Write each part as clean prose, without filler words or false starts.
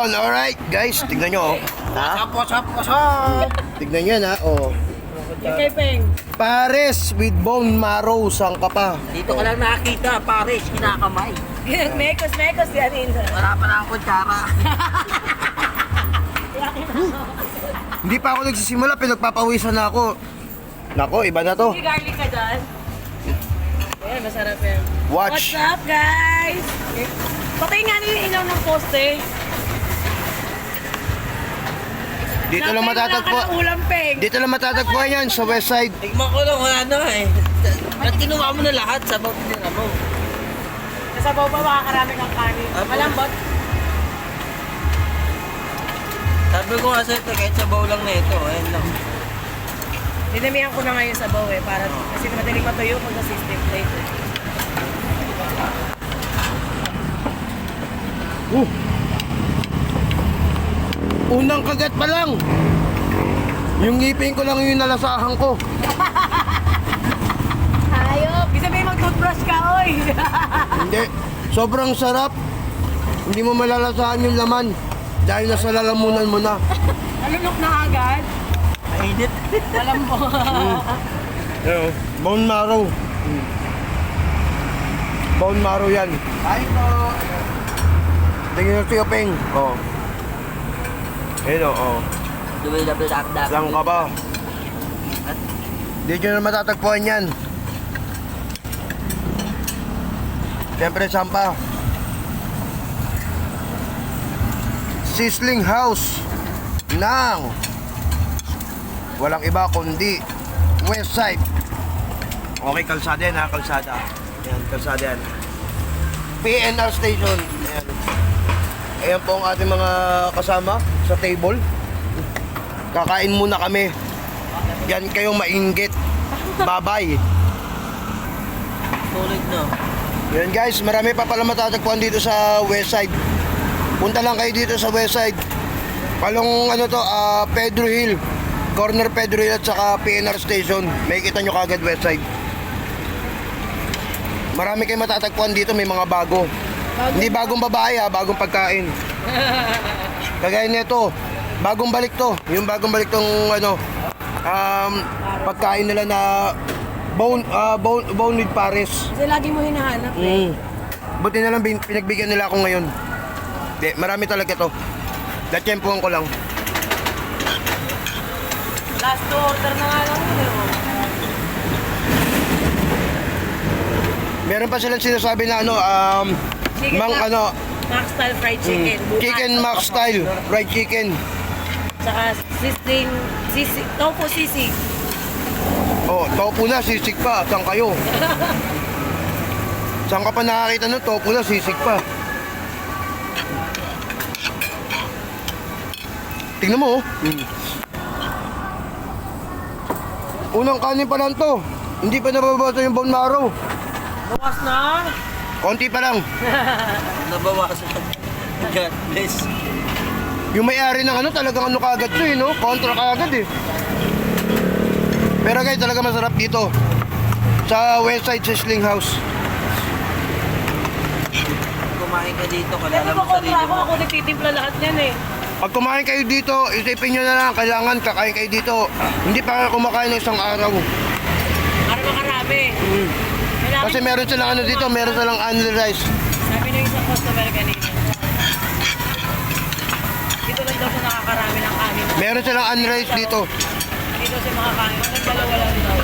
Yun, alright guys, tignan nyo. Ha? Wasap. Tignan nyo na, oh. Yung kay Peng. Pares with bone marrow, saan ka pa? Dito ka lang nakakita, pares, kinakamay. Mekos yan. Wala pa na akong kutsara. Hindi pa ako nagsisimula, pinagpapawisan na ako. Nako, iba na to. May garlic ka dyan. Ayan, masarap yan. Watch. What's up, guys? Patayin nga nila yung ilaw ng poste. Dito lang matatagpo. Ulam, Peng. Dito lang matatagpuan yan sa west side. Tigman ko lang, wala na eh. Ba't kinuha mo na lahat sa bawang nila mo? Nasabaw pa, makakarami kang kanin. Malambot. Sabi ko nga sa ito, kahit sa baw lang na ito, ayun lang. Dinamihan ko na ngayon sa baw para kasi madaling matuyo kung sa system plate. Unang kagat pa lang. Yung ngipin ko lang yung nalasahan ko. Ayop! Bisa may mag-toothbrush ka, oy! Hindi. Sobrang sarap. Hindi mo malalasahan yung laman. Dahil nasa lalamunan mo na. Nalunok na agad. Mainit. Malambot. Bone marrow. Bone marrow yan. Ay po. Tingnan nyo si Openg. Oh. Ayun oh. Duwi-dabi-dak-dak. Lang ka ba? Dito na matatagpuan yan. Siyempre sampa. Sizzling House ng walang iba kundi West Side. Okay, kalsada yan ha, kalsada. Ayan, kalsada yan. PNR Station. Ayan. Ayan po ang ating mga kasama sa table. Kakain muna kami. Yan kayo mainggit. Bye-bye. Sulit no. Yan guys, marami pa pala matatagpuan dito sa West Side. Punta lang kayo dito sa West Side. Palong ano to, Pedro Hill. Corner Pedro Hill at saka PNR Station. May kita nyo kagad West Side. Marami kayo matatagpuan dito, may mga bago. Hindi bagong babae bagong pagkain. Kagaya nito, bagong balik to. Yung bagong balik tong ano, pagkain nila na bone with pares. Kasi lagi mo hinahanap eh. Buti na lang pinagbigyan nila ako ngayon. Di, marami talaga to. Datsyempuhan ko lang. Last to order na nga lang yun eh. Meron pa silang sinasabi na ano, Chicken mang Mac- ano, Max style fried chicken. Bukas. Chicken Max style fried chicken. Saka sizzling, tofu sisig. Oh, tofu na, sisig pa. Saan kayo? Saan ka pa nakakita no? Tofu na, sisig pa. Tingnan mo, oh. Unang kanin pa lang to. Hindi pa nababasa yung bone marrow. Bukas na. Konti pa lang. Nabawasan. God bless. Yung may-ari ng ano, talagang ano kagad to eh, no? Kontra kagad eh. Pero guys, talaga masarap dito. Sa Westside Sizzling House. Kumain ka dito, Pero kalala mo ba sarili kontra ako, mo. ako nagtitimpla lahat yan eh. Pag kumain kayo dito, isipin nyo na lang, kailangan kakain kayo dito. Hindi pa kayo kumakain ng isang araw. Para makarami. Kailangan- Kasi meron silang ano dito, meron silang only rice. Sabi ng isang customer kanina. Dito lang daw sa nakakarami ng kanin. Meron silang only rice dito. Dito sa mga kanin. Ang dalawa lang daw.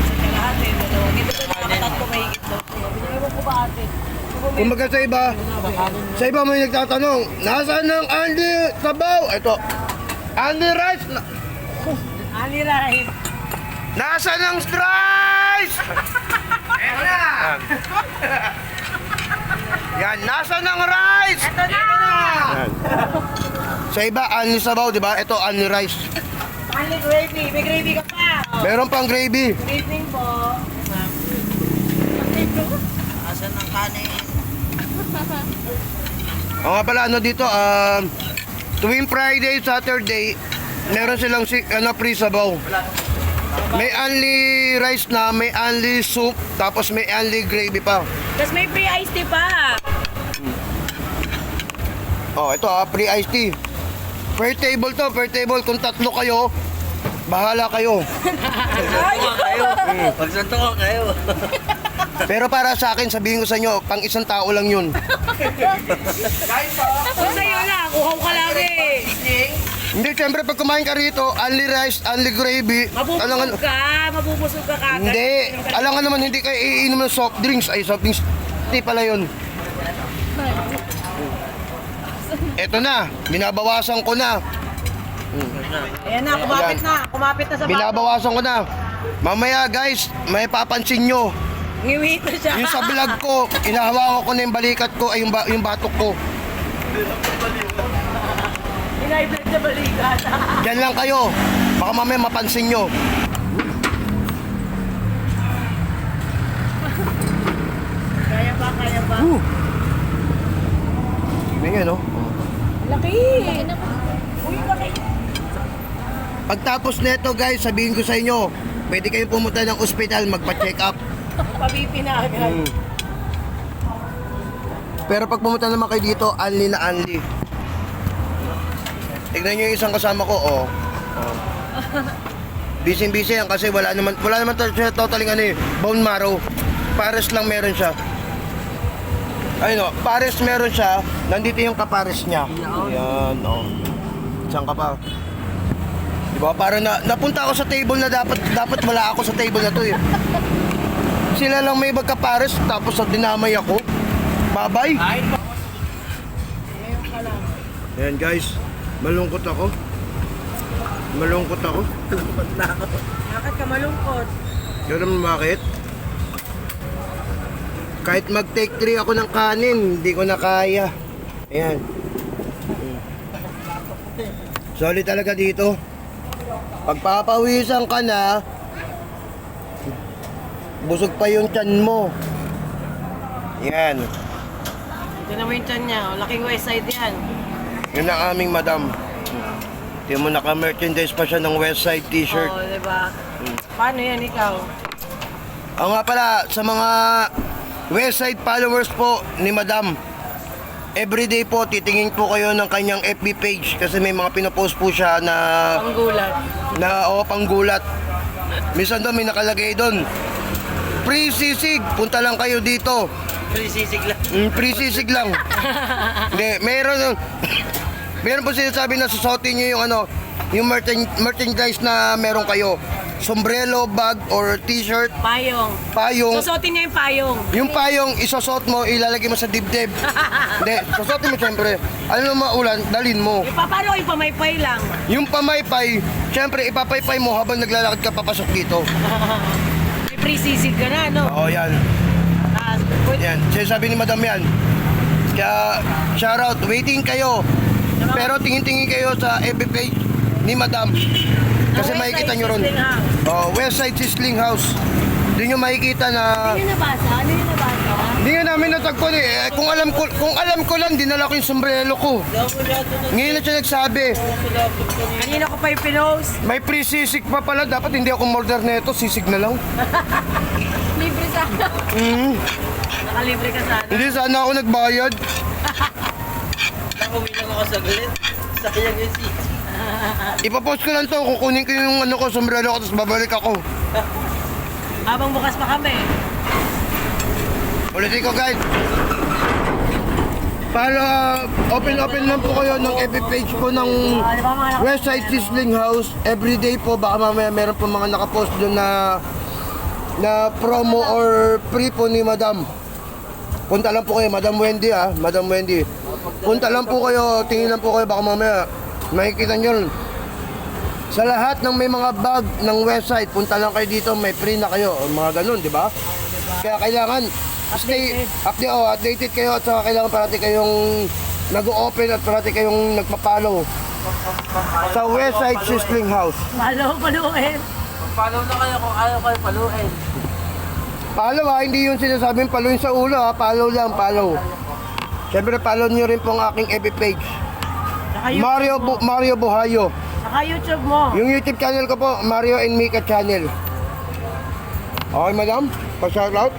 Sa lahat eh, dalawa. Dito sa nakakatatlo mahigit daw. Binigay mo po ba ate? Kumbaga sa iba may nagtatanong, nasaan ang only sabaw? Ito, only rice. Ali Rai. Nasaan ang rice? Eto na. Yan, nasaan ang rice? Ito na! Yan. Sa iba, only sabaw, di ba? Ito, only rice. Ali gravy. May gravy ka pa. Meron pang gravy. Good evening po. Asan ang kanin? O nga pala, ano dito, tuwing Friday, Saturday, meron silang free sabaw. May only rice na, may only soup, tapos may only gravy pa. Tapos may free iced tea pa. Oh, ito free iced tea. Per table to, per table. Kung tatlo kayo, bahala kayo. Pagsanto ka kayo. Pagsanto ka kayo. Pero para sa akin, sabihin ko sa inyo, pang isang tao lang yun. Kung sa'yo lang, uhaw ka lagi. Hindi, siyempre pag kumain ka rito, only rice, only gravy. Mabubusog ka kagad. Hindi, alam nga naman hindi kayo iinom ng soft drinks. Ay, soft drinks, hindi pala yun. Eto na, binabawasan ko na. Ayan na, kumapit na sa bato. Binabawasan ko na. Mamaya guys, may papansin nyo. Ngiwit na siya. Yung sa vlog ko, inahawakan ko na yung balikat ko, ay yung batok ko. Inay-vlog na balikat. Diyan lang kayo. Baka mamaya mapansin nyo. Kaya ba? Ngayon, no? Laki. Uy, laki. Pagtapos nito guys, sabihin ko sa inyo, pwede kayong pumunta ng ospital, magpa-check up. Pabipi na agad. Pero pag pumunta naman kayo dito, only na only. Tignan nyo yung isang kasama ko, oh. Busy-busy yan kasi wala naman totaling bone marrow. Pares lang meron siya. Ayun oh, pares meron siya. Nandito yung kapares niya. Yan, oh. Saan ka pa? Diba, parang napunta ako sa table na dapat wala ako sa table na to eh. Sila lang may magkapares, tapos dinamay ako. Bye-bye. Ayan guys, malungkot ako. Bakit ka malungkot? Pero bakit? Kahit mag-take 3 ako ng kanin, hindi ko na kaya. Ayan. Solid talaga dito. Pagpapawisan ka na, busog pa yung tiyan mo. Yan. Ito naman yung tiyan niya. Laking west side yan. Yun ang aming madam. Tingnan mo, naka-merchandise pa siya ng Westside t-shirt. Oo, diba? Paano yan ikaw? Oo nga pala, sa mga Westside followers po ni madam, everyday po titingin po kayo ng kanyang FB page kasi may mga pinopost po siya na Panggulat. panggulat. Minsan doon may nakalagay doon, free sisig, punta lang kayo dito. Sisig lang. Free sisig lang. Hindi, meron po sinasabi na susuotin nyo yung merchandise na meron kayo. Sombrero, bag, or t-shirt, Payong. payong. Susuotin niya yung payong. Yung payong, isosot mo, ilalagay mo sa dibdib. Hindi, susuotin mo siyempre. Ano naman maulan, dalin mo. Paano ipamaypay lang? Yung pamaypay, siyempre ipapaypay mo habang naglalakad ka papasok dito. May pre-sisig ka na, no? Oo, yan. Yan, sinasabi ni madam yan. Kaya, shoutout, waiting kayo. Pero tingin-tingin kayo sa FB page ni madam. Kasi makikita nyo ron. Westside Sizzling House. Doon nyo makikita na... Ano yung nabasa? Hindi nga namin natagpuan eh. Kung alam ko lang, dinala ko yung sombrero ko. Ngayon na siya nagsabi. Kanina ko pa yung pinost. May free sisig pa pala. Dapat hindi ako order na ito. Sisig na lang. Libre sana. Nakalibre ka sana. Hindi, sana ako nagbayad. Nakauwi lang ako saglit. Sayang yung sisig. Ipapost ko lang to. Kukunin ko yung sombrero ko, tapos babalik ako. Habang bukas pa kami. Ulitin ko guys. Para open lang po kayo ng FB page ko ng Westside Sizzling House. Everyday po, baka mamaya meron po mga nakapost doon na promo or free po ni madam. Punta lang po kayo, Madam Wendy Madam Wendy. Punta lang po kayo, tingin lang po kayo, baka mamaya makikita nyo. Sa lahat ng may mga bag ng Westside, punta lang kayo dito, may free na kayo. Mga ganun, di ba? Kaya kailangan updated kayo at saka kailangan parati kayong nag-open at parati kayong nagpa-follow sa Westside Sizzling House. Paluin. Follow na kayo kung ayaw kayo paluin. Follow hindi yung sinasabing paluin sa ulo follow lang, follow. Siyempre follow nyo rin po ang aking FB page. Mario Buhayo. Saka YouTube mo. Yung YouTube channel ko po, Mario and Mika channel. Okay madam, pa-shoutout.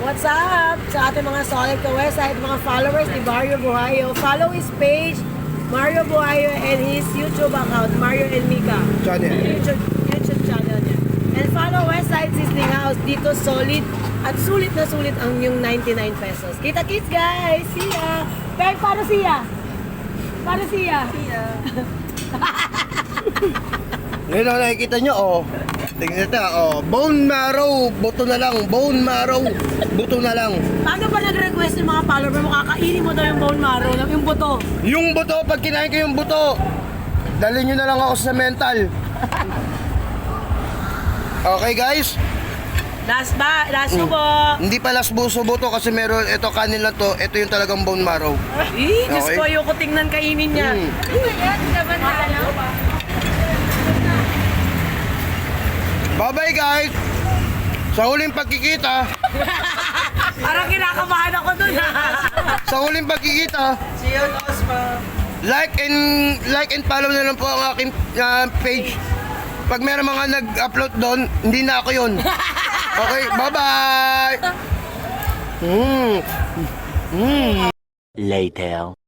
What's up sa ating mga solid ka website, mga followers ni Mario Buhayo. Follow his page, Mario Buhayo, and his YouTube account, Mario and Mika. Channel. YouTube channel niya. And follow Westside Sizzling House. Dito solid at sulit na sulit ang yung 99 pesos. Kita-kits guys! See ya! Pero para siya? Para siya? Ngayon ang nakikita nyo, oh. Tingnan nyo, oh. Bone marrow, buto na lang. Bone marrow, buto na lang. Paano ba nag-request yung mga follower mo? Kakainin mo daw yung bone marrow, yung buto. Yung buto, pag kinain ko yung buto, dalhin nyo na lang ako sa mental. Okay guys? Last mo po. Hindi pa last buso buto kasi meron, ito kanin lang to, ito yung talagang bone marrow. Diyos Okay. ko, ayoko tingnan kainin niya. Bye-bye guys! Sa huling pagkikita, Parang kinakabahan ako dun. sa huling pagkikita, See you, Osma. like and follow na lang po ang aking page. Pag meron mga nag-upload doon, hindi na ako yun. Okay, bye-bye! Later.